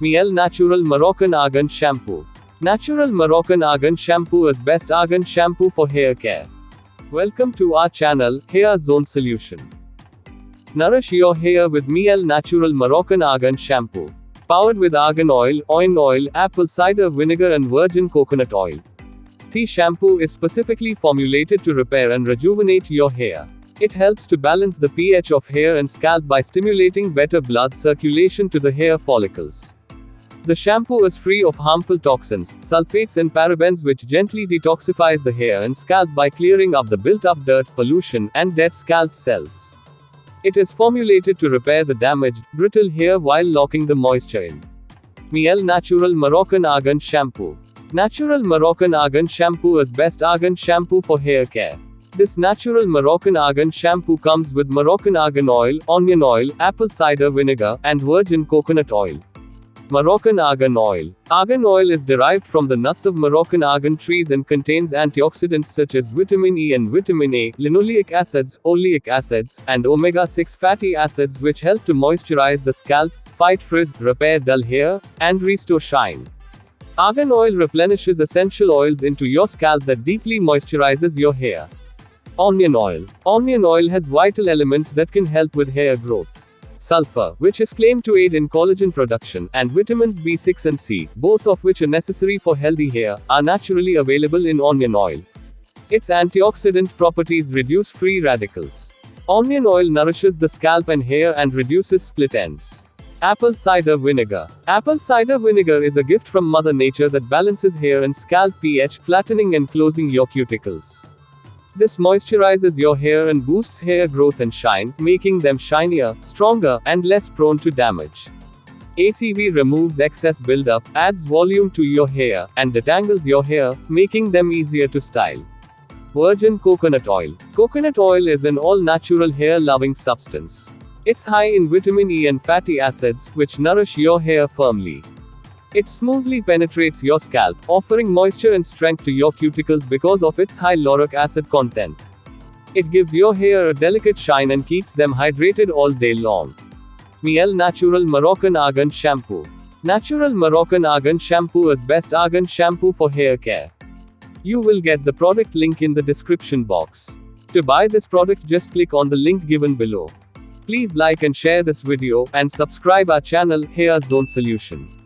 Miel Natural Moroccan Argan Shampoo. Natural Moroccan Argan Shampoo is best argan shampoo for hair care. Welcome to our channel, Hair Zone Solution. Nourish your hair with Miel Natural Moroccan Argan Shampoo. Powered with argan oil, Oion oil, apple cider vinegar and virgin coconut oil. Thie shampoo is specifically formulated to repair and rejuvenate your hair. It helps to balance the pH of hair and scalp by stimulating better blood circulation to the hair follicles. The shampoo is free of harmful toxins, sulphates and parabens, which gently detoxifies the hair and scalp by clearing up the built-up dirt, pollution, and dead scalp cells. It is formulated to repair the damaged, brittle hair while locking the moisture in. Miel Natural Moroccan Argan Shampoo. Natural Moroccan Argan Shampoo is best argan shampoo for hair care. This natural Moroccan argan shampoo comes with Moroccan argan oil, onion oil, apple cider vinegar, and virgin coconut oil. Moroccan Argan Oil. Argan oil is derived from the nuts of Moroccan argan trees and contains antioxidants such as vitamin E and vitamin A, linoleic acids, oleic acids, and omega-6 fatty acids, which help to moisturize the scalp, fight frizz, repair dull hair, and restore shine. Argan oil replenishes essential oils into your scalp that deeply moisturizes your hair. Onion oil. Onion oil has vital elements that can help with hair growth. Sulfur, which is claimed to aid in collagen production, and vitamins B6 and C, both of which are necessary for healthy hair, are naturally available in onion oil. Its antioxidant properties reduce free radicals. Onion oil nourishes the scalp and hair and reduces split ends. Apple cider vinegar. Apple cider vinegar is a gift from Mother Nature that balances hair and scalp pH, flattening and closing your cuticles. This moisturizes your hair and boosts hair growth and shine, making them shinier, stronger, and less prone to damage. ACV removes excess buildup, adds volume to your hair, and detangles your hair, making them easier to style. Virgin coconut oil. Coconut oil is an all-natural hair-loving substance. It's high in vitamin E and fatty acids, which nourish your hair firmly. It smoothly penetrates your scalp, offering moisture and strength to your cuticles because of its high lauric acid content. It gives your hair a delicate shine and keeps them hydrated all day long. Miel Natural Moroccan Argan Shampoo. Natural Moroccan Argan Shampoo is best argan shampoo for hair care. You will get the product link in the description box. To buy this product, just click on the link given below. Please like and share this video, and subscribe our channel, Hair Zone Solution.